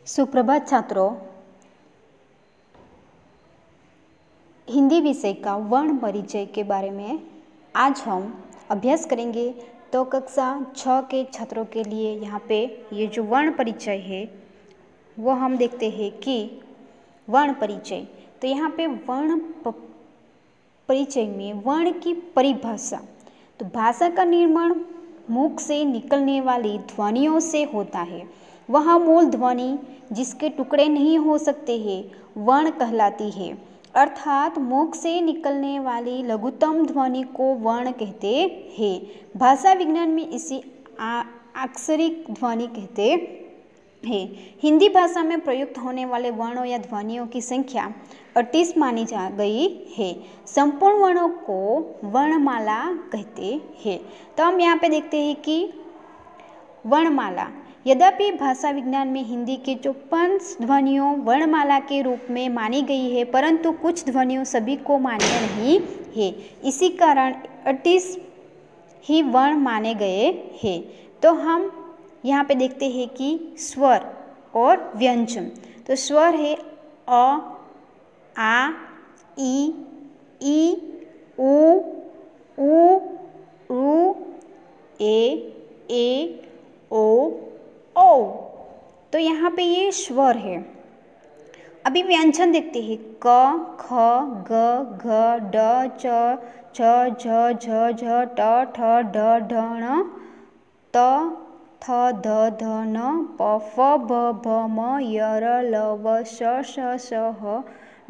सुप्रभात छात्रों, हिंदी विषय का वर्ण परिचय के बारे में आज हम अभ्यास करेंगे। तो कक्षा 6 के छात्रों के लिए यहाँ पे ये जो वर्ण परिचय है वो हम देखते हैं कि वर्ण परिचय। तो यहाँ पे वर्ण परिचय में वर्ण की परिभाषा। तो भाषा का निर्माण मुख से निकलने वाली ध्वनियों से होता है। वह मूल ध्वनि जिसके टुकड़े नहीं हो सकते हैं वर्ण कहलाती है। अर्थात मुख से निकलने वाली लघुत्तम ध्वनि को वर्ण कहते हैं। भाषा विज्ञान में इसे अक्षरिक ध्वनि कहते हैं। हिंदी भाषा में प्रयुक्त होने वाले वर्णों या ध्वनियों की संख्या 38 मानी जा गई है। संपूर्ण वर्णों को वर्णमाला कहते हैं। तो हम यहाँ पे देखते हैं कि वर्णमाला, यद्यपि भाषा विज्ञान में हिंदी के 54 ध्वनियों वर्णमाला के रूप में मानी गई है, परंतु कुछ ध्वनियों सभी को मान्य नहीं है। इसी कारण 38 ही वर्ण माने गए हैं। तो हम यहाँ पे देखते हैं कि स्वर और व्यंजन। तो स्वर है अ, आ, ई, उ, ऊ, ए, ओ, तो यहाँ पे ये स्वर है। अभी व्यंजन देखते हैं क, ख, ग, घ, ड, च, झ, झ, ट, ठ, ड, ढ, ण, त, थ, ध, ध, न, प, फ, ब, भ, म, य, र, ल, व, श, ह,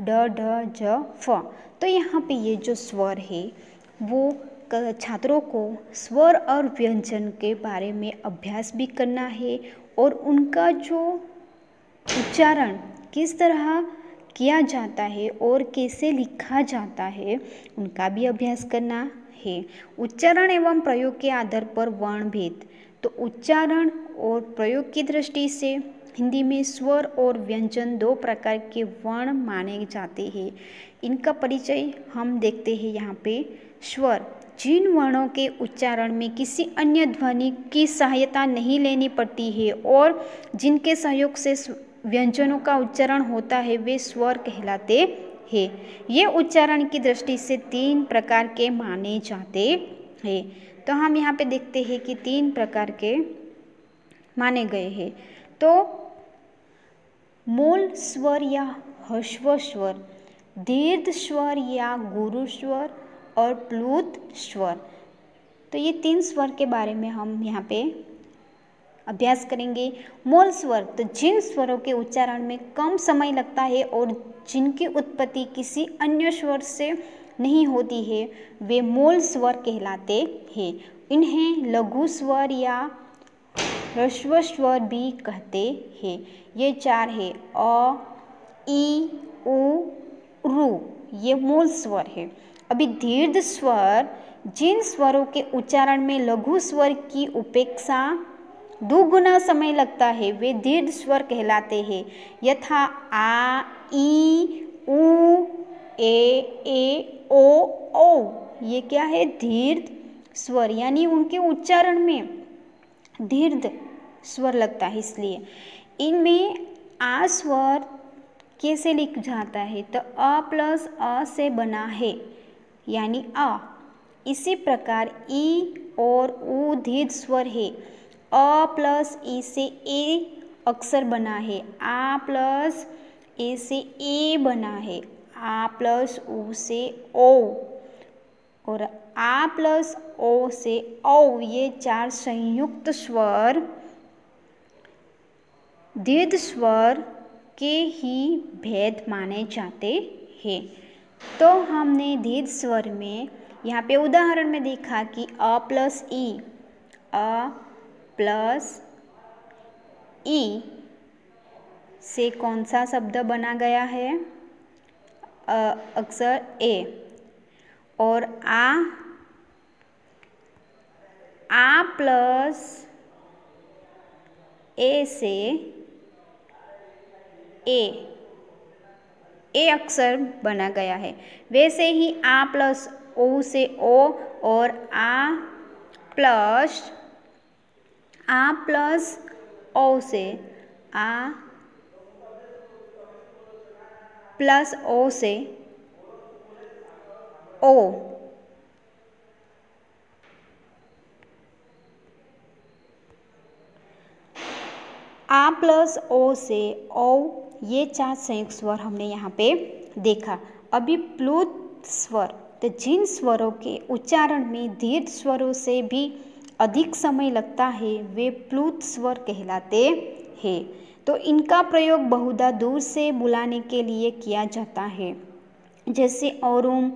ड, ढ, झ, फ। तो यहाँ पे ये जो स्वर है वो छात्रों को स्वर और व्यंजन के बारे में अभ्यास भी करना है और उनका जो उच्चारण किस तरह किया जाता है और कैसे लिखा जाता है उनका भी अभ्यास करना है। उच्चारण एवं प्रयोग के आधार पर वर्ण भेद। तो उच्चारण और प्रयोग की दृष्टि से हिंदी में स्वर और व्यंजन दो प्रकार के वर्ण माने जाते हैं। इनका परिचय हम देखते हैं यहाँ पे। स्वर, जिन वर्णों के उच्चारण में किसी अन्य ध्वनि की सहायता नहीं लेनी पड़ती है और जिनके सहयोग से व्यंजनों का उच्चारण होता है वे स्वर कहलाते हैं। ये उच्चारण की दृष्टि से 3 प्रकार के माने जाते हैं। तो हम यहाँ पे देखते हैं कि 3 प्रकार के माने गए हैं। तो मूल स्वर या ह्रस्व स्वर, दीर्घ स्वर या गुरु स्वर और प्लुत स्वर। तो ये 3 स्वर के बारे में हम यहाँ पे अभ्यास करेंगे। मूल स्वर, तो जिन स्वरों के उच्चारण में कम समय लगता है और जिनकी उत्पत्ति किसी अन्य स्वर से नहीं होती है वे मूल स्वर कहलाते हैं। इन्हें लघु स्वर या ह्रस्व स्वर भी कहते हैं। ये 4 है अ, ई, उ, ये मूल स्वर है। अभी दीर्घ स्वर, जिन स्वरों के उच्चारण में लघु स्वर की उपेक्षा 2 गुना समय लगता है वे दीर्घ स्वर कहलाते हैं। यथा आ, ई, उ, ए, ओ। ये क्या है? दीर्घ स्वर, यानी उनके उच्चारण में दीर्घ स्वर लगता है। इसलिए इनमें आ स्वर कैसे लिख जाता है? तो अ प्लस अ से बना है, यानी अ। इसी प्रकार ई और उ दीर्घ स्वर है। अ प्लस ई से ए अक्षर बना है। आ प्लस ए से ए बना है। आ प्लस उ से ओ और आ प्लस ओ से औ। ये 4 संयुक्त स्वर दीर्घ स्वर के ही भेद माने जाते हैं। तो हमने दीर्घ स्वर में यहाँ पे उदाहरण में देखा कि अ प्लस ई से कौन सा शब्द बना गया है? अक्षर ए। और आ प्लस ए से ए अक्षर बना गया है। वैसे ही आ प्लस ओ से ओ और आ प्लस ओ से आ प्लस ओ से ओ, आ प्लस ओ से ओ, ये 4 संयुक्त स्वर हमने यहाँ पे देखा। अभी प्लुत स्वर, तो जिन स्वरों के उच्चारण में दीर्घ स्वरों से भी अधिक समय लगता है वे प्लुत स्वर कहलाते हैं। तो इनका प्रयोग बहुधा दूर से बुलाने के लिए किया जाता है, जैसे औरुम,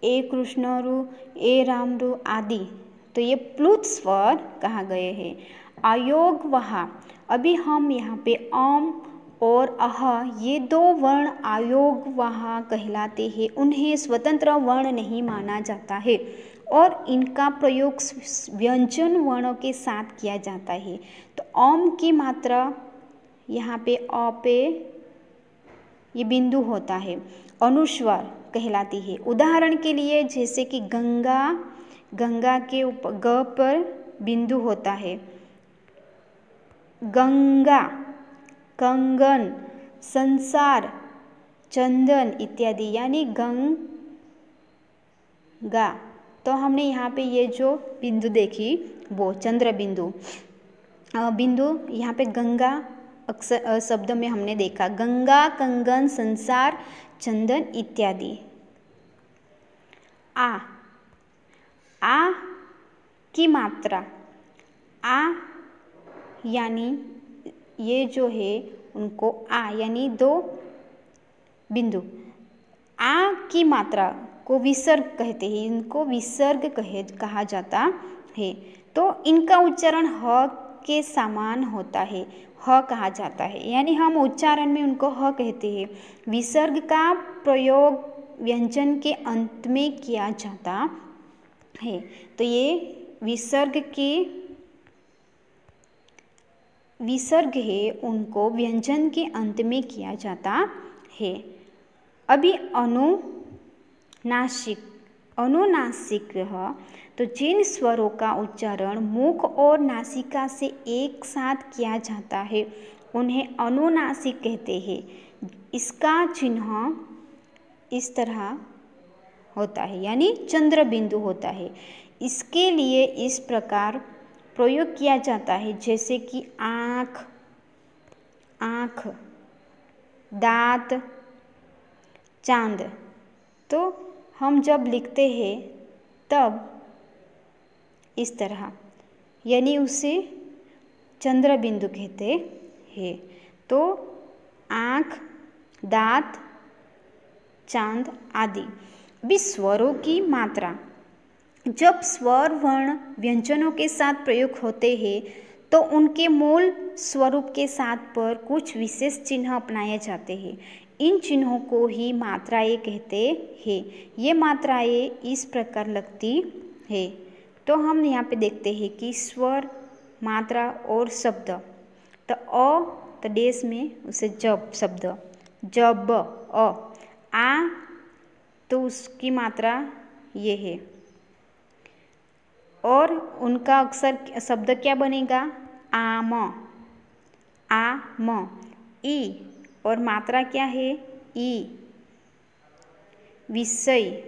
ए कृष्णरु, ए रामरु आदि। तो ये प्लुत स्वर कहा गए हैं। अयोग वहा, अभी हम यहाँ पे अम और अह ये 2 वर्ण अयोग वहा कहलाते हैं। उन्हें स्वतंत्र वर्ण नहीं माना जाता है और इनका प्रयोग व्यंजन वर्णों के साथ किया जाता है। तो अम की मात्रा यहाँ पे अ पे ये बिंदु होता है, अनुस्वार कहलाती है। उदाहरण के लिए जैसे कि गंगा, गंगा के ऊपर ग पर बिंदु होता है। गंगा, कंगन, संसार, चंदन इत्यादि, यानी गंगा। तो हमने यहाँ पे ये जो बिंदु देखी वो चंद्र बिंदु, बिंदु यहाँ पे गंगा अक्सर शब्द में हमने देखा, गंगा, कंगन, संसार, चंदन इत्यादि। आ की मात्रा, आ यानी ये जो है उनको आ यानी 2 बिंदु, आ की मात्रा को विसर्ग कहते हैं, इनको विसर्ग कहा जाता है। तो इनका उच्चारण ह के समान होता है, ह कहा जाता है, यानी हम उच्चारण में उनको ह कहते हैं। विसर्ग का प्रयोग व्यंजन के अंत में किया जाता है। तो ये विसर्ग है उनको व्यंजन के अंत में किया जाता है। अभी अनुनासिक तो जिन स्वरों का उच्चारण मुख और नासिका से एक साथ किया जाता है उन्हें अनुनासिक कहते हैं। इसका चिन्ह इस तरह होता है, यानी चंद्र बिंदु होता है। इसके लिए इस प्रकार प्रयोग किया जाता है, जैसे कि आँख, आँख, दांत, चांद। तो हम जब लिखते हैं तब इस तरह, यानी उसे चंद्र बिंदु कहते हैं। तो आँख, दांत, चांद आदि। भी स्वरों की मात्रा, जब स्वर वर्ण व्यंजनों के साथ प्रयोग होते हैं तो उनके मूल स्वरूप के साथ पर कुछ विशेष चिन्ह अपनाए जाते हैं। इन चिन्हों को ही मात्राएं कहते हैं। ये मात्राएं इस प्रकार लगती है। तो हम यहाँ पे देखते हैं कि स्वर, मात्रा और शब्द। तो तो देश में उसे जब शब्द, जब आ तो उसकी मात्रा ये है और उनका अक्षर शब्द क्या बनेगा, आम, ई और मात्रा क्या है, ई। विषय,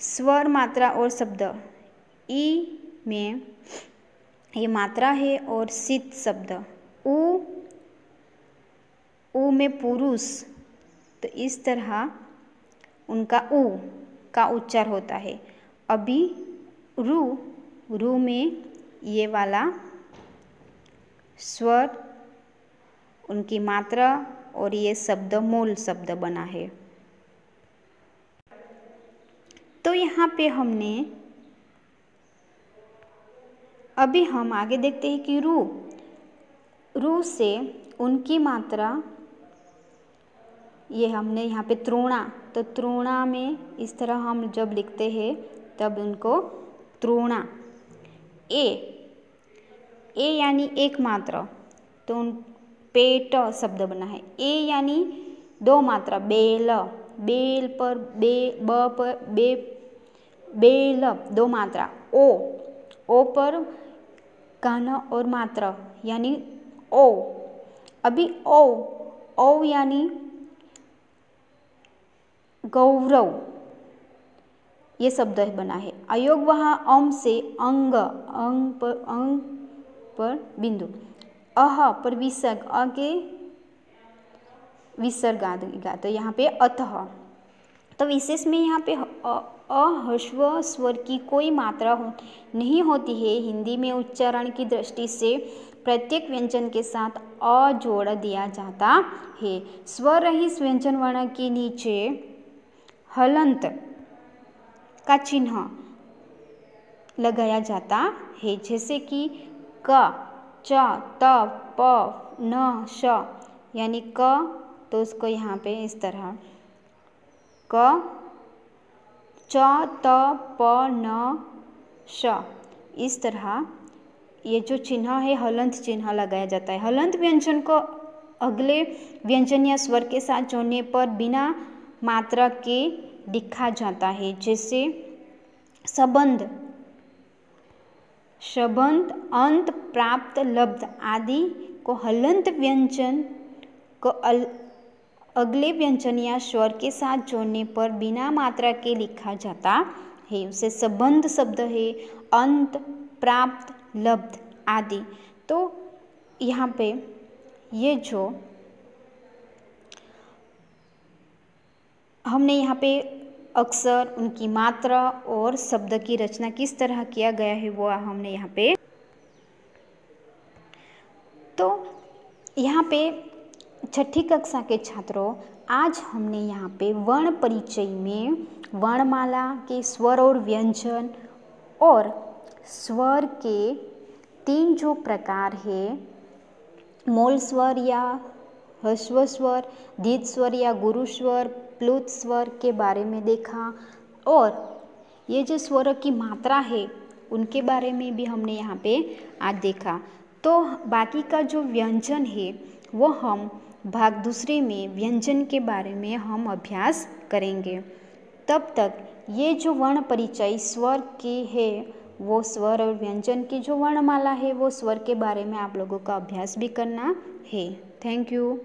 स्वर, मात्रा और शब्द। ई में ये मात्रा है और सित शब्द। ऊ में पुरुष, तो इस तरह उनका ऊ का उच्चार होता है। अभी रू में ये वाला स्वर, उनकी मात्रा और ये शब्द मूल शब्द बना है। तो यहाँ पे हमने अभी हम आगे देखते हैं कि रू से उनकी मात्रा, ये हमने यहाँ पे त्रोणा, तो त्रोणा में इस तरह हम जब लिखते हैं तब उनको त्रोणा। ए यानी एक मात्रा, तो पेट शब्द बना है। ए यानी 2 मात्रा, बेल, बेल पर ब पर बेल 2 मात्रा। ओ पर कान और मात्रा यानी ओ। अभी ओ यानी गौरव ये शब्द बना है। अयोग वहाँ अम से अंग, अंग पर बिंदु, अह पर विसर्ग, आगे विसर्ग आएगा, तो यहाँ पे अतः। तो विशेष में यहाँ पे अह्रस्व स्वर की कोई मात्रा नहीं होती है। हिंदी में उच्चारण की दृष्टि से प्रत्येक व्यंजन के साथ अ जोड़ दिया जाता है। स्वर रहित व्यंजन वर्ण के नीचे हलंत का चिन्ह लगाया जाता है, जैसे कि क, च, त, प, न, श, यानी क तो उसको यहाँ पे इस तरह क, च, त, प, न, श, इस तरह ये जो चिन्ह है हलंत चिन्ह लगाया जाता है। हलंत व्यंजन को अगले व्यंजन या स्वर के साथ जोड़ने पर बिना मात्रा के लिखा जाता है, जैसे संबंध, शबंध, अंत, प्राप्त, लब्ध आदि को हलंत व्यंजन को अगले व्यंजन या स्वर के साथ जोड़ने पर बिना मात्रा के लिखा जाता है। उसे संबंध शब्द है, अंत, प्राप्त, लब्ध आदि। तो यहाँ पे ये जो हमने यहाँ पे अक्षर, उनकी मात्रा और शब्द की रचना किस तरह किया गया है वो हमने यहाँ पे। तो यहाँ पे छठी कक्षा के छात्रों, आज हमने यहाँ पे वर्ण परिचय में वर्णमाला के स्वर और व्यंजन और स्वर के 3 जो प्रकार है, मूल स्वर या ह्रस्व स्वर, दीर्घ स्वर या गुरु स्वर, प्लुत स्वर के बारे में देखा, और ये जो स्वर की मात्रा है उनके बारे में भी हमने यहाँ पे आज देखा। तो बाकी का जो व्यंजन है वो हम भाग दूसरे में व्यंजन के बारे में हम अभ्यास करेंगे। तब तक ये जो वर्ण परिचय स्वर के है, वो स्वर और व्यंजन की जो वर्णमाला है वो स्वर के बारे में आप लोगों का अभ्यास भी करना है। Thank you.